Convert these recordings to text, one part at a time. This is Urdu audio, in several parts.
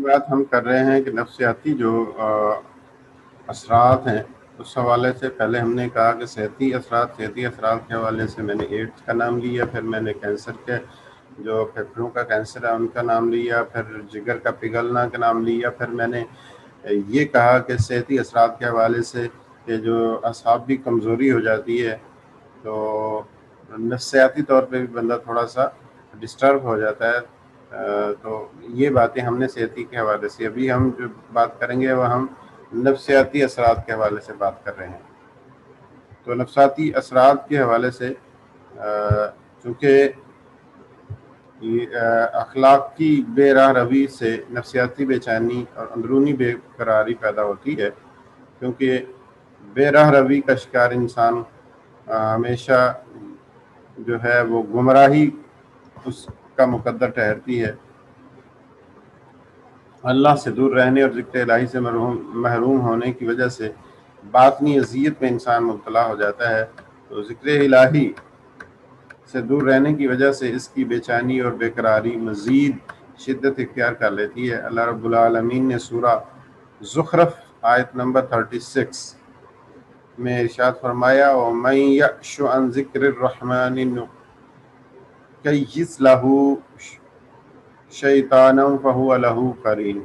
بات ہم کر رہے ہیں کہ نفسیاتی جو اثرات ہیں اس حوالے سے پہلے ہم نے کہا کہ صحتی اثرات کے حوالے سے میں نے ایڈز کا نام لیا، پھر میں نے کینسر کے جو پھیپھڑوں کا کینسر ہے ان کا نام لیا، پھر جگر کا پگھلنا کا نام لیا، پھر میں نے یہ کہا کہ صحتی اثرات کے حوالے سے کہ جو اعصاب کی کمزوری ہو جاتی ہے تو نفسیاتی طور پہ بھی بندہ تھوڑا سا ڈسٹرب ہو جاتا ہے۔ تو یہ باتیں ہم نے صحتی کے حوالے سے، ابھی ہم جو بات کریں گے وہ ہم نفسیاتی اثرات کے حوالے سے بات کر رہے ہیں۔ تو نفسیاتی اثرات کے حوالے سے چونکہ اخلاق کی بے راہ روی سے نفسیاتی بے چینی اور اندرونی بے قراری پیدا ہوتی ہے، کیونکہ بے راہ روی کا شکار انسان ہمیشہ جو ہے وہ گمراہی اس کا مقدر ٹھہرتی ہے۔ اللہ سے دور رہنے اور ذکر الہی سے محروم ہونے کی وجہ سے باطنی اذیت میں انسان مبتلا ہو جاتا ہے۔ تو ذکر الہی سے دور رہنے کی وجہ سے اس کی بے چینی اور بے قراری مزید شدت اختیار کر لیتی ہے۔ اللہ رب العالمین نے سورہ زخرف آیت نمبر 36 میں ارشاد فرمایا وَمَن يَعْشُ عَن ذِكْرِ الرَّحْمَنِ نُقَيِّضْ لَهُ شَيْطَانًا فَهُوَ لَهُ قَرِينٌ۔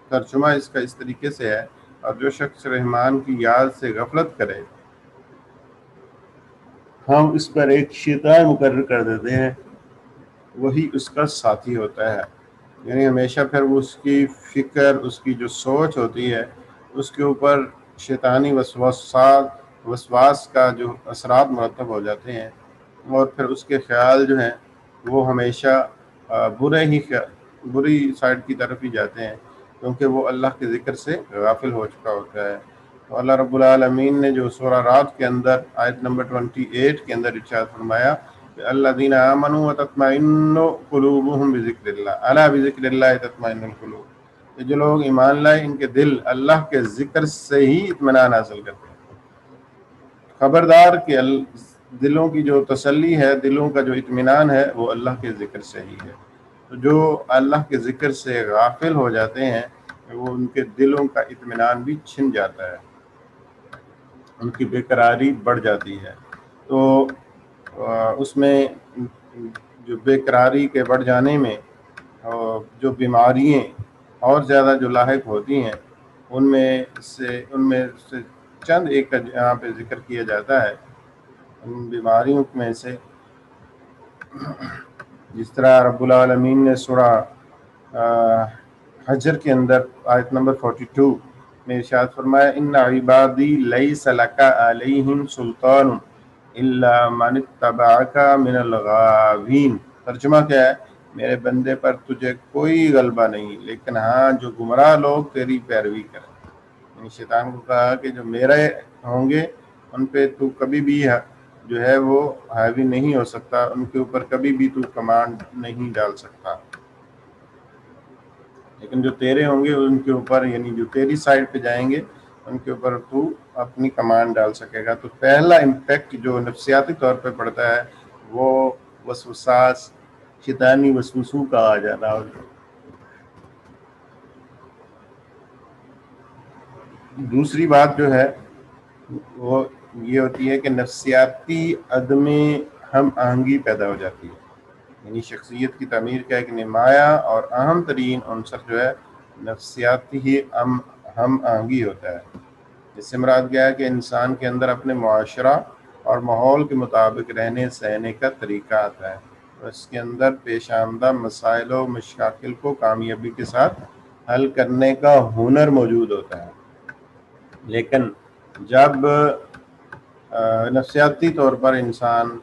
ترجمہ اس کا اس طریقے سے ہے، اور جو شخص رحمان کی یاد سے غفلت کرے ہم اس پر ایک شیطان مقرر کر دیتے ہیں، وہی اس کا ساتھی ہوتا ہے۔ یعنی ہمیشہ پھر وہ اس کی فکر، اس کی جو سوچ ہوتی ہے اس کے اوپر شیطانی وسواس کا جو اثرات مرتب ہو جاتے ہیں، اور پھر اس کے خیال جو ہیں وہ ہمیشہ بری سائڈ کی طرف ہی جاتے ہیں، کیونکہ وہ اللہ کے ذکر سے غافل ہو چکا ہوتا ہے۔ تو اللہ رب العالمین نے جو سورہ رات کے اندر آیت نمبر 28 کے اندر ارشاد فرمایا کہ الذین آمنوا وتطمئن قلوبهم بذکر اللہ الا بذکر اللہ تطمئن القلوب، جو لوگ ایمان لائے ان کے دل اللہ کے ذکر سے ہی اطمینان حاصل کرتے ہیں۔ خبردار کہ دلوں کی جو تسلی ہے، دلوں کا جو اطمینان ہے وہ اللہ کے ذکر سے ہی ہے۔ تو جو اللہ کے ذکر سے غافل ہو جاتے ہیں وہ ان کے دلوں کا اطمینان بھی چھن جاتا ہے، ان کی بے قراری بڑھ جاتی ہے۔ تو اس میں جو بے قراری کے بڑھ جانے میں جو بیماریاں اور زیادہ جو لاحق ہوتی ہیں ان میں سے چند ایک کا یہاں پہ ذکر کیا جاتا ہے۔ ان بیماریوں میں سے جس طرح رب العالمین نے سورہ حجر کے اندر آیت نمبر 42 میں ارشاد فرمایا ان عبادی لیس لک علیہم سلطان الا من اتبعک من الغاوین۔ ترجمہ کیا ہے؟ میرے بندے پر تجھے کوئی غلبہ نہیں، لیکن ہاں جو گمراہ لوگ تیری پیروی کریں۔ یعنی شیطان کو کہا کہ جو میرے ہوں گے ان پہ تو کبھی بھی جو ہے وہ حاوی نہیں ہو سکتا، ان کے اوپر کبھی بھی تو کمانڈ نہیں ڈال سکتا، لیکن جو تیرے ہوں گے ان کے اوپر، یعنی جو تیری سائڈ پہ جائیں گے ان کے اوپر تو اپنی کمانڈ ڈال سکے گا۔ تو پہلا امپیکٹ جو نفسیاتی طور پہ پڑتا ہے وہ وسوساس، شیطانی وسوسوں کا آ جانا۔ دوسری بات جو ہے وہ یہ ہوتی ہے کہ نفسیاتی عدم ہم آہنگی پیدا ہو جاتی ہے، یعنی شخصیت کی تعمیر کا ایک نمایاں اور اہم ترین عنصر جو ہے نفسیاتی ہی ہم آہنگی ہوتا ہے۔ اس سے مراد کیا ہے کہ انسان کے اندر اپنے معاشرہ اور ماحول کے مطابق رہنے سہنے کا طریقہ آتا ہے، اور اس کے اندر پیش آمدہ مسائل و مشاکل کو کامیابی کے ساتھ حل کرنے کا ہنر موجود ہوتا ہے۔ لیکن جب نفسیاتی طور پر انسان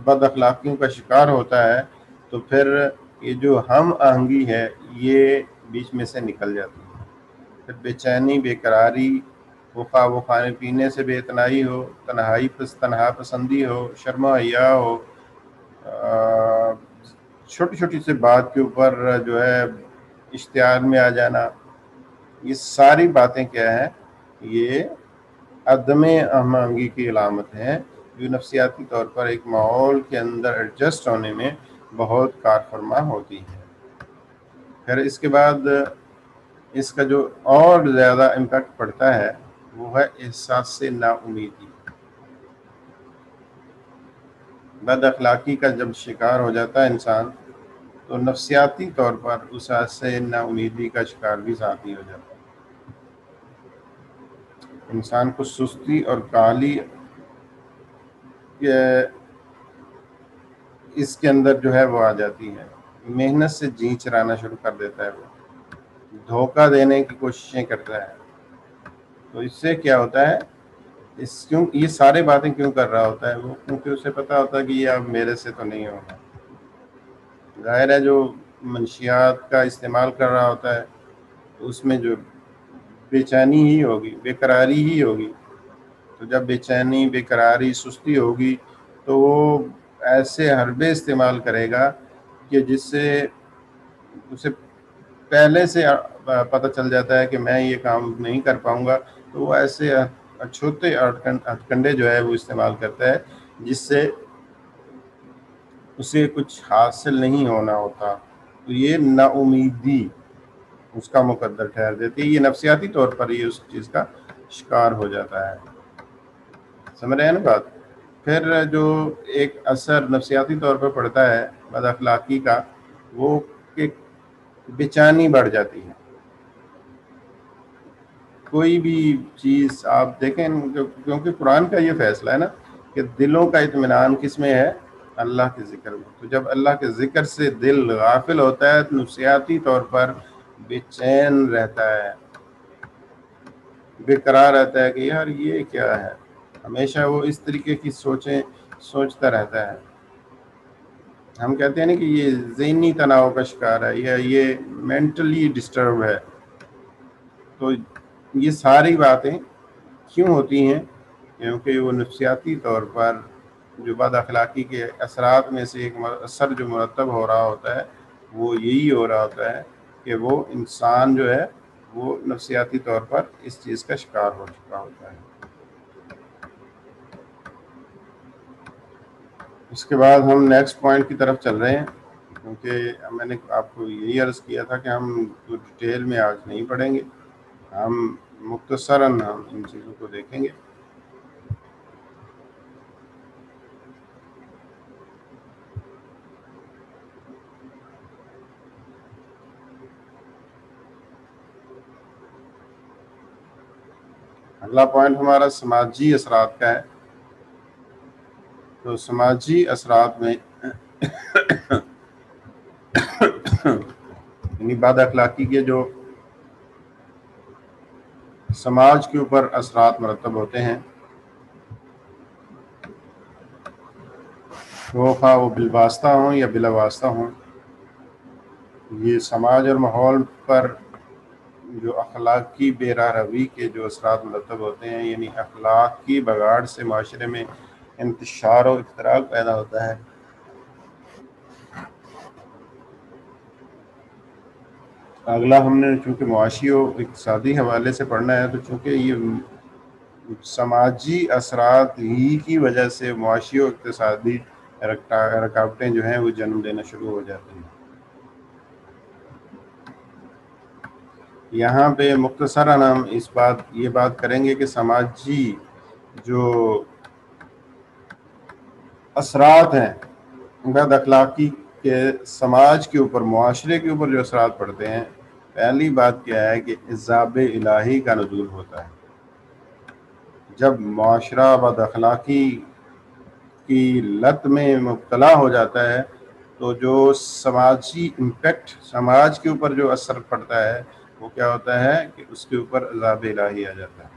بد اخلاقیوں کا شکار ہوتا ہے تو پھر یہ جو ہم آہنگی ہے یہ بیچ میں سے نکل جاتی ہے۔ پھر بے چینی، بے قراری، وہ کھانے پینے سے بے اتنائی ہو، تنہا پسندی ہو، شرم و حیا ہو، چھوٹی چھوٹی سی بات کے اوپر جو ہے اشتعال میں آ جانا، یہ ساری باتیں کیا ہیں؟ یہ عدم ہم آہنگی کی علامت ہیں جو نفسیاتی طور پر ایک ماحول کے اندر ایڈجسٹ ہونے میں بہت کار فرما ہوتی ہیں۔ پھر اس کے بعد اس کا جو اور زیادہ امپیکٹ پڑتا ہے وہ ہے احساس سے نا امیدی. بد اخلاقی کا جب شکار ہو جاتا ہے انسان تو نفسیاتی طور پر اس سے نا امیدی کا شکار بھی ساتھ ہی ہو جاتا ہے. انسان کو سستی اور کالی اس کے اندر جو ہے وہ آ جاتی ہے. محنت سے جی چرانا شروع کر دیتا ہے. وہ دھوکہ دینے کی کوششیں کرتا ہے. تو اس سے کیا ہوتا ہے، کیوں یہ سارے باتیں کیوں کر رہا ہوتا ہے وہ؟ کیونکہ اسے پتا ہوتا ہے کہ یہ اب میرے سے تو نہیں ہوگا. ظاہر ہے جو منشیات کا استعمال کر رہا ہوتا ہے اس میں جو بے چینی ہی ہوگی، بے قراری ہی ہوگی. تو جب بے چینی، بے قراری، سستی ہوگی تو وہ ایسے حربے استعمال کرے گا کہ جس سے اسے پہلے سے پتہ چل جاتا ہے کہ میں یہ کام نہیں کر پاؤں گا. تو وہ ایسے چھوٹے ہتھ کنڈے جو ہے وہ استعمال کرتا ہے جس سے اسے کچھ حاصل نہیں ہونا ہوتا. تو یہ نا امیدی اس کا مقدر ٹھہر دیتی ہے. یہ نفسیاتی طور پر یہ اس چیز کا شکار ہو جاتا ہے. سمجھ رہے ہیں نا بات؟ پھر جو ایک اثر نفسیاتی طور پر پڑتا ہے بد اخلاقی کا، وہ کہ بے چینی بڑھ جاتی ہے. کوئی بھی چیز آپ دیکھیں، کیونکہ قرآن کا یہ فیصلہ ہے نا کہ دلوں کا اطمینان کس میں ہے؟ اللہ کے ذکر میں. تو جب اللہ کے ذکر سے دل غافل ہوتا ہے تو نفسیاتی طور پر بے چین رہتا ہے، بے قرار رہتا ہے کہ یار یہ کیا ہے. ہمیشہ وہ اس طریقے کی سوچتا رہتا ہے. ہم کہتے ہیں نا کہ یہ ذہنی تناؤ کا شکار ہے یا یہ مینٹلی ڈسٹرب ہے. تو یہ ساری باتیں کیوں ہوتی ہیں؟ کیونکہ وہ نفسیاتی طور پر جو بد اخلاقی کے اثرات میں سے ایک اثر جو مرتب ہو رہا ہوتا ہے وہ یہی ہو رہا ہوتا ہے کہ وہ انسان جو ہے وہ نفسیاتی طور پر اس چیز کا شکار ہو چکا ہوتا ہے. اس کے بعد ہم نیکسٹ پوائنٹ کی طرف چل رہے ہیں، کیونکہ میں نے آپ کو یہی عرض کیا تھا کہ ہم ڈیٹیل میں آج نہیں پڑھیں گے، ہم مختصراً ہم ان چیزوں کو دیکھیں گے. اگلا پوائنٹ ہمارا سماجی اثرات کا ہے. تو سماجی اثرات میں یعنی بد اخلاقی کے جو سماج کے اوپر اثرات مرتب ہوتے ہیں، وہ خواہ وہ بالواسطہ ہوں یا بلا واسطہ ہوں، یہ سماج اور ماحول پر جو اخلاقی بے راہ روی کے جو اثرات مرتب ہوتے ہیں، یعنی اخلاق کی بگاڑ سے معاشرے میں انتشار و افتراق پیدا ہوتا ہے. اگلا ہم نے چونکہ معاشی و اقتصادی حوالے سے پڑھنا ہے، تو چونکہ یہ سماجی اثرات ہی کی وجہ سے معاشی و اقتصادی رکاوٹیں جو ہیں وہ جنم لینا شروع ہو جاتی ہیں. یہاں پہ مختصراً ہم یہ بات کریں گے کہ سماجی جو اثرات ہیں بد اخلاقی کے سماج کے اوپر، معاشرے کے اوپر جو اثرات پڑتے ہیں، پہلی بات کیا ہے کہ عذاب الہی کا نزول ہوتا ہے. جب معاشرہ بد اخلاقی کی لت میں مبتلا ہو جاتا ہے تو جو سماجی امپیکٹ، سماج کے اوپر جو اثر پڑتا ہے وہ کیا ہوتا ہے کہ اس کے اوپر عذاب الہی آ جاتا ہے.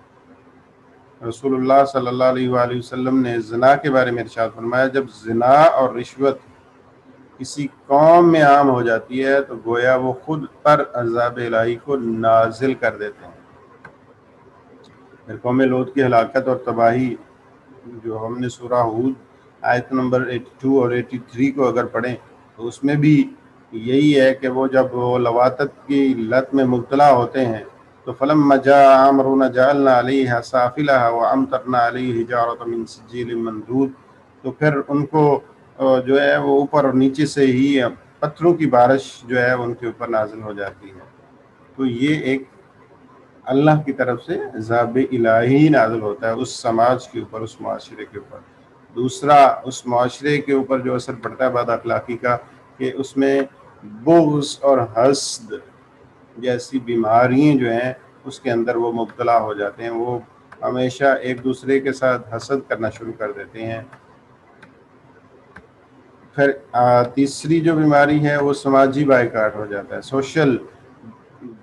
رسول اللہ صلی اللہ علیہ وآلہ وسلم نے زنا کے بارے میں ارشاد فرمایا، جب زنا اور رشوت کسی قوم میں عام ہو جاتی ہے تو گویا وہ خود پر عذاب الہی کو نازل کر دیتے ہیں. پھر قوم لوط کی ہلاکت اور تباہی جو ہم نے سورہ ہود آیت نمبر 82 اور 83 کو اگر پڑھیں تو اس میں بھی یہی ہے کہ وہ جب وہ لواطت کی لت میں مبتلا ہوتے ہیں تو فلما جاء امرنا جعلنا علیہا سافلها وامطرنا علیہ حجارۃ من سجیل منضود، تو پھر ان کو جو ہے وہ اوپر اور نیچے سے ہی پتھروں کی بارش جو ہے ان کے اوپر نازل ہو جاتی ہے. تو یہ ایک اللہ کی طرف سے عذاب الہی نازل ہوتا ہے اس سماج کے اوپر، اس معاشرے کے اوپر. دوسرا اس معاشرے کے اوپر جو اثر پڑتا ہے بد اخلاقی کا، کہ اس میں بغض اور حسد جیسی بیماریاں جو ہیں اس کے اندر وہ مبتلا ہو جاتے ہیں. وہ ہمیشہ ایک دوسرے کے ساتھ حسد کرنا شروع کر دیتے ہیں. پھر تیسری جو بیماری ہے وہ سماجی بائیکاٹ ہو جاتا ہے، سوشل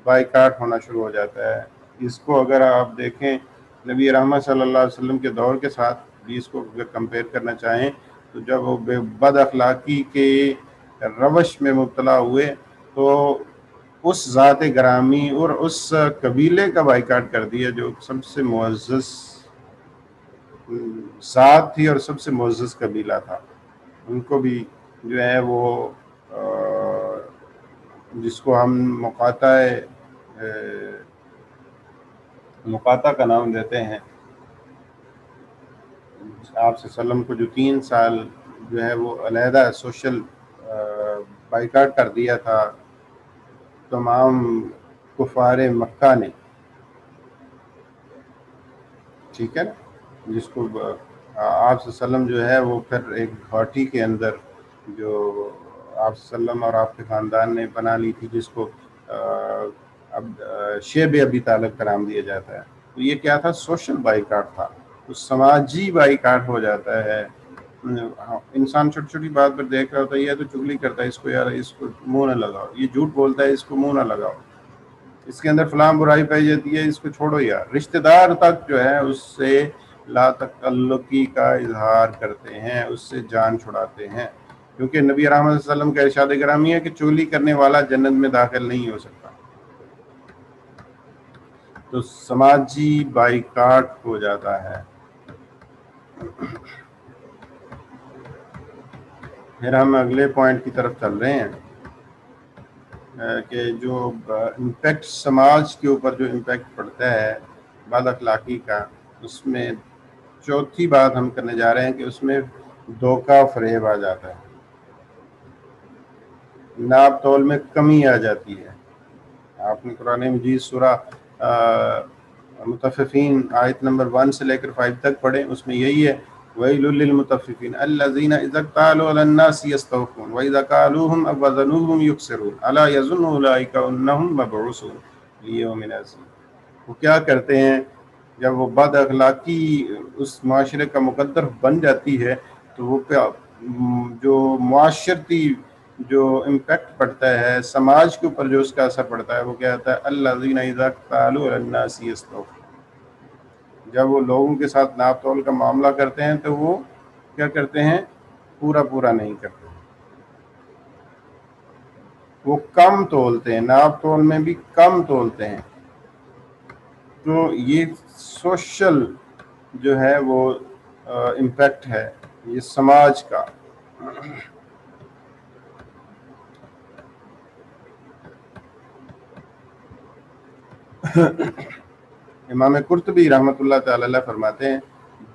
بائیکاٹ ہونا شروع ہو جاتا ہے. اس کو اگر آپ دیکھیں نبی رحمت صلی اللہ علیہ وسلم کے دور کے ساتھ بھی اس کو اگر کمپیئر کرنا چاہیں تو جب وہ بد اخلاقی کے روش میں مبتلا ہوئے تو اس ذات گرامی اور اس قبیلے کا بائیکاٹ کر دیا جو سب سے معزز ذات تھی اور سب سے معزز قبیلہ تھا. ان کو بھی جو ہے وہ جس کو ہم مقاطع کا نام دیتے ہیں، آپ صلی اللہ علیہ وسلم کو جو 3 سال جو ہے وہ علیحدہ سوشل بائیکاٹ کر دیا تھا تمام کفار مکہ نے، ٹھیک ہے نا، جس کو آپ صلی اللہ علیہ وسلم جو ہے وہ پھر ایک گھاٹی کے اندر جو آپ صلی اللہ علیہ وسلم اور آپ کے خاندان نے بنا لی تھی، جس کو اب شیب ابی طالب کا نام دیا جاتا ہے. تو یہ کیا تھا؟ سوشل بائیکاٹ تھا. تو سماجی بائیکاٹ ہو جاتا ہے. انسان چھوٹی چھوٹی بات پر دیکھ رہا ہوتا ہے، یہ تو چگلی کرتا ہے، اس کو یار اس کو منہ نہ لگاؤ، یہ جھوٹ بولتا ہے، اس کو منہ نہ لگاؤ، اس کے اندر فلاں برائی پائی جاتی ہے، اس کو چھوڑو یار. رشتہ دار تک جو ہے اس سے لا تعلقی کا اظہار کرتے ہیں، اس سے جان چھڑاتے ہیں، کیونکہ نبی رحمت صلی اللہ علیہ وسلم کا ارشاد گرامی ہے کہ چغلی کرنے والا جنت میں داخل نہیں ہو سکتا. تو سماجی بائیکاٹ ہو جاتا ہے. پھر ہم اگلے پوائنٹ کی طرف چل رہے ہیں کہ جو امپیکٹ سماج کے اوپر جو امپیکٹ پڑتا ہے بد اخلاقی کا، اس میں چوتھی بات ہم کرنے جا رہے ہیں کہ اس میں دھوکہ فریب آ جاتا ہے، ناپ تول میں کمی آ جاتی ہے. آپ نے قرآن مجید سورہ مطففین آیت نمبر 1 سے لے کر 5 تک پڑھیں، اس میں یہی ہے وَيْلٌ لِّلْمُطَفِّفِينَ الَّذِينَ إِذَا اكْتَالُوا عَلَى النَّاسِ يَسْتَوْفُونَ وَإِذَا كَالُوهُمْ أَوْ وَزَنُوهُمْ يُخْسِرُونَ أَلَا يَظُنُّ أُولَٰئِكَ أَنَّهُم مَّبْعُوثُونَ لِيَوْمٍ عَظِيمٍ. وہ کیا کرتے ہیں جب وہ بد اخلاقی اس معاشرے کا مقدر بن جاتی ہے تو وہ جو معاشرتی جو امپیکٹ پڑتا ہے سماج کے اوپر، جو اس کا اثر پڑتا ہے، وہ کیا ہوتا ہے الذین اذا اکتالوا علی الناس یستوفون. جب وہ لوگوں کے ساتھ ناپ تول کا معاملہ کرتے ہیں تو وہ کیا کرتے ہیں؟ پورا نہیں کرتے، وہ کم تولتے ہیں، ناپ تول میں بھی کم تولتے ہیں. تو یہ سوشل جو ہے وہ امپیکٹ ہے یہ سماج کا. امام قرطبی رحمۃ اللہ تعالی علیہ فرماتے ہیں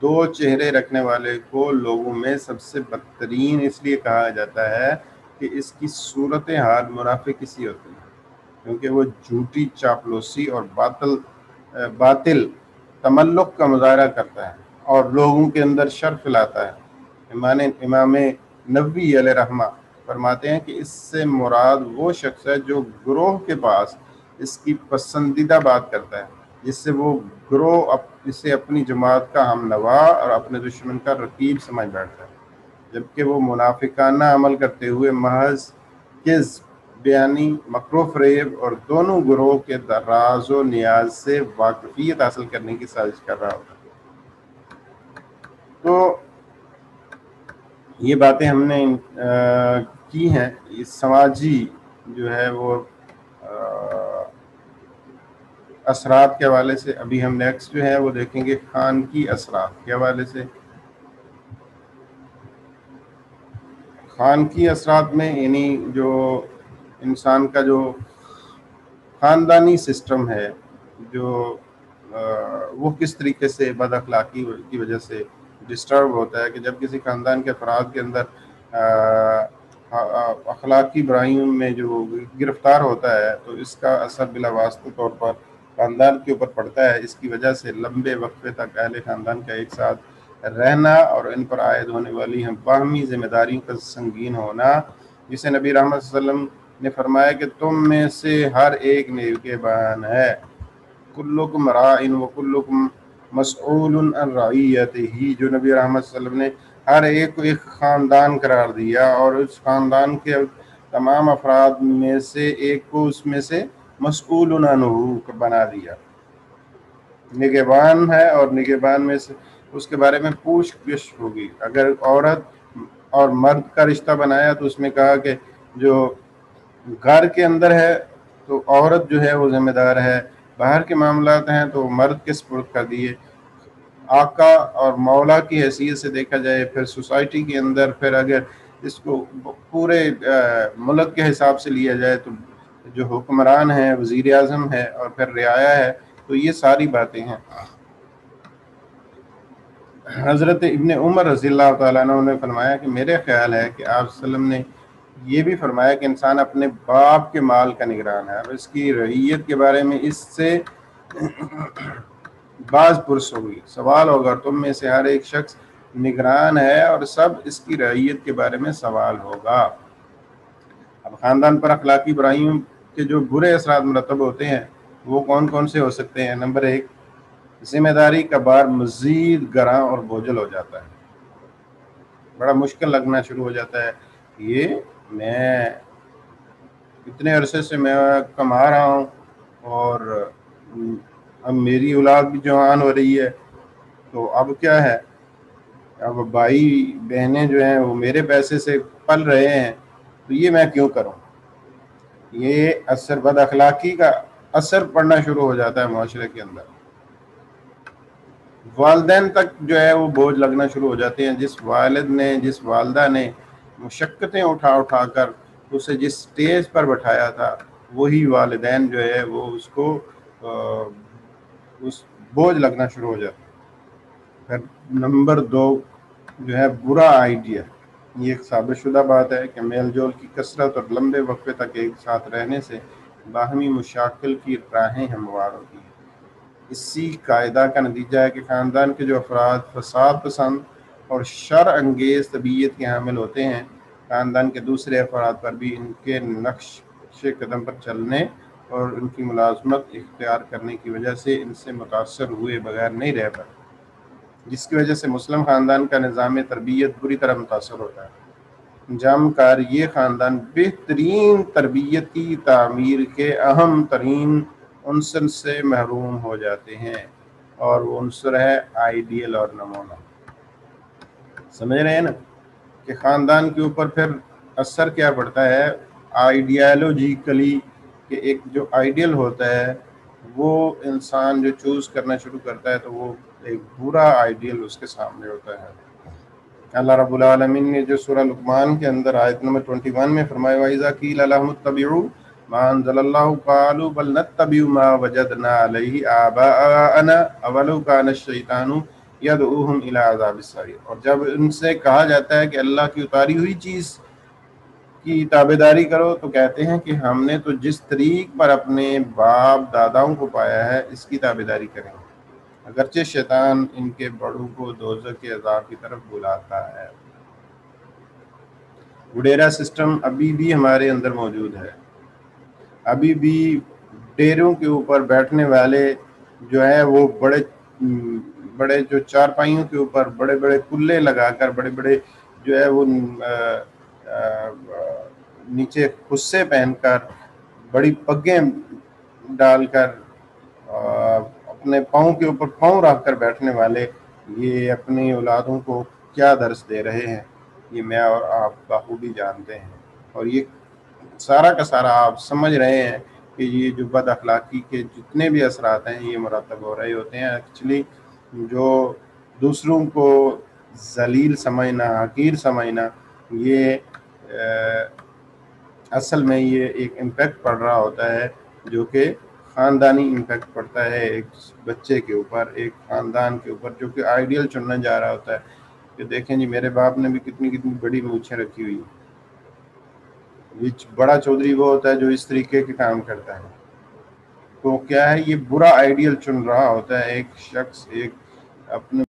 2 چہرے رکھنے والے کو لوگوں میں سب سے بدترین اس لیے کہا جاتا ہے کہ اس کی صورتحال منافق سی ہوتی ہے، کیونکہ وہ جھوٹی چاپلوسی اور باطل تملق کا مظاہرہ کرتا ہے اور لوگوں کے اندر شر پھیلاتا ہے. امام نووی علیہ رحمہ فرماتے ہیں کہ اس سے مراد وہ شخص ہے جو گروہ کے پاس اس کی پسندیدہ بات کرتا ہے، جس سے وہ گروہ اسے اپنی جماعت کا ہم نوا اور اپنے دشمن کا رقیب سمجھ بیٹھتا ہے، جبکہ وہ منافقانہ عمل کرتے ہوئے محض کذب، بیانی، مکر و فریب اور دونوں گروہ کے راز و نیاز سے واقفیت حاصل کرنے کی سازش کر رہا ہوتا ہے. تو یہ باتیں ہم نے کی ہیں. یہ سماجی جو ہے وہ اثرات کے حوالے سے. ابھی ہم نیکسٹ جو ہے وہ دیکھیں گے خانگی اثرات کے حوالے سے. خانگی اثرات میں یعنی جو انسان کا جو خاندانی سسٹم ہے جو وہ کس طریقے سے بد اخلاقی کی وجہ سے ڈسٹرب ہوتا ہے، کہ جب کسی خاندان کے افراد کے اندر اخلاقی برائیوں میں جو گرفتار ہوتا ہے تو اس کا اثر بلا واسطہ طور پر خاندان کے اوپر پڑتا ہے۔ اس کی وجہ سے لمبے وقفے تک اہل خاندان کا ایک ساتھ رہنا اور ان پر عائد ہونے والی ہم باہمی ذمہ داریوں کا سنگین ہونا، جسے نبی رحمت صلی اللہ علیہ وسلم نے فرمایا کہ تم میں سے ہر ایک نگہبان ہے، کلکم راعٍ وکلکم مسئول عن رعیتہ، جو نبی رحمت صلی اللہ علیہ وسلم نے ہر ایک کو ایک خاندان قرار دیا اور اس خاندان کے تمام افراد میں سے ایک کو اس میں سے مسئول عنہ بنا دیا، نگہبان ہے اور نگہبان میں سے اس کے بارے میں پوچھ گچھ ہوگی۔ اگر عورت اور مرد کا رشتہ بنایا تو اس میں کہا کہ جو گھر کے اندر ہے تو عورت جو ہے وہ ذمہ دار ہے، باہر کے معاملات ہیں تو مرد کے سپرد کر دیے۔ آقا اور مولا کی حیثیت سے دیکھا جائے، پھر سوسائٹی کے اندر، پھر اگر اس کو پورے ملک کے حساب سے لیا جائے تو جو حکمران ہے، وزیر اعظم ہے اور پھر رعایا ہے، تو یہ ساری باتیں ہیں۔ حضرت ابن عمر رضی اللہ تعالیٰ عنہ نے فرمایا کہ میرے خیال ہے کہ آپ صلی اللہ علیہ وسلم نے یہ بھی فرمایا کہ انسان اپنے باپ کے مال کا نگران ہے اور اس کی رعیت کے بارے میں اس سے بعض پرس ہوگی، سوال ہوگا، اور تم میں سے ہر ایک شخص نگران ہے اور سب اس کی رعیت کے بارے میں سوال ہوگا۔ اب خاندان پر اخلاقی برائیوں کے جو برے اثرات مرتب ہوتے ہیں وہ کون کون سے ہو سکتے ہیں؟ نمبر 1، ذمہ داری کا بار مزید گراں اور بوجھل ہو جاتا ہے، بڑا مشکل لگنا شروع ہو جاتا ہے۔ یہ میں اتنے عرصے سے میں کما رہا ہوں اور اب میری اولاد بھی جوان ہو رہی ہے، تو اب کیا ہے، اب بھائی بہنیں جو ہیں وہ میرے پیسے سے پل رہے ہیں، تو یہ میں کیوں کروں؟ یہ اثر بد اخلاقی کا اثر پڑنا شروع ہو جاتا ہے معاشرے کے اندر۔ والدین تک جو ہے وہ بوجھ لگنا شروع ہو جاتے ہیں۔ جس والد نے، جس والدہ نے مشقتیں اٹھا اٹھا کر اسے جس سٹیج پر بٹھایا تھا، وہی والدین جو ہے وہ اس کو اس بوجھ لگنا شروع ہو جاتا ہے۔ پھر نمبر 2 جو ہے برا آئیڈیا، یہ ایک ثابت شدہ بات ہے کہ میل جول کی کثرت اور لمبے وقفے تک ایک ساتھ رہنے سے باہمی مشاکل کی راہیں ہموار ہوتی ہیں۔ اسی قاعدہ کا نتیجہ ہے کہ خاندان کے جو افراد فساد پسند اور شر انگیز طبیعت کے حامل ہوتے ہیں، خاندان کے دوسرے افراد پر بھی ان کے نقش قدم پر چلنے اور ان کی ملازمت اختیار کرنے کی وجہ سے ان سے متاثر ہوئے بغیر نہیں رہ پاتے، جس کی وجہ سے مسلم خاندان کا نظام تربیت بری طرح متاثر ہوتا ہے۔ جم کار یہ خاندان بہترین تربیتی تعمیر کے اہم ترین عنصر سے محروم ہو جاتے ہیں، اور وہ عنصر ہے آئیڈیل اور نمونہ۔ سمجھ رہے ہیں نا کہ خاندان کے اوپر پھر اثر کیا پڑتا ہے آئیڈیالوجیکلی، کہ ایک جو آئیڈیل ہوتا ہے وہ انسان جو چوز کرنا شروع کرتا ہے تو وہ ایک برا آئیڈیل اس کے سامنے ہوتا ہے۔ اللہ رب العالمین نے جو سورہ لقمان کے اندر آیت نمبر 21 میں فرمایا وَإِذَا قِيلَ لَهُمُ اتَّبِعُوا مَا أَنزَلَ اللَّهُ قَالُوا بَلْ نَتَّبِعُ مَا وَجَدْنَا عَلَيْهِ آبَاءَنَا أَوَلَوْ كَانَ الشَّيْطَانُ يَدْعُوهُمْ إِلَىٰ عَذَابِ السَّعِيرِ۔ اور جب ان سے کہا جاتا ہے کہ اللہ کی اتاری ہوئی چیز کی تابعداری کرو تو کہتے ہیں کہ ہم نے تو جس طریق پر اپنے باپ داداؤں کو پایا ہے اس کی تابعداری کریں گے، اگرچہ شیطان ان کے بڑوں کو دوزخ کے عذاب کی طرف بلاتا ہے۔ وڈیرا سسٹم ابھی بھی ہمارے اندر موجود ہے، ابھی بھی ڈیروں کے اوپر بیٹھنے والے جو ہیں وہ بڑے جو چارپائیوں کے اوپر بڑے بڑے کلے لگا کر، بڑے بڑے جو ہے وہ نیچے خصے پہن کر، بڑی پگیں ڈال کر، اپنے پاؤں کے اوپر پاؤں رکھ کر بیٹھنے والے، یہ اپنی اولادوں کو کیا درس دے رہے ہیں یہ میں اور آپ بخوبی جانتے ہیں، اور یہ سارا کا سارا آپ سمجھ رہے ہیں کہ یہ جو بد اخلاقی کے جتنے بھی اثرات ہیں یہ مرتب ہو رہے ہوتے ہیں۔ ایکچولی جو دوسروں کو ذلیل سمجھنا، حقیر سمجھنا، یہ اصل میں یہ ایک امپیکٹ پڑ رہا ہوتا ہے جو کہ خاندانی امپیکٹ پڑتا ہے ایک بچے کے اوپر، ایک خاندان کے اوپر جو کہ آئیڈیل چننا جا رہا ہوتا ہے کہ دیکھیں جی میرے باپ نے بھی کتنی کتنی بڑی مونچھیں رکھی ہوئی ہیں، بڑا چودھری وہ ہوتا ہے جو اس طریقے کے کام کرتا ہے. تو کیا ہے، یہ برا آئیڈیل چن رہا ہوتا ہے ایک شخص، ایک اپنے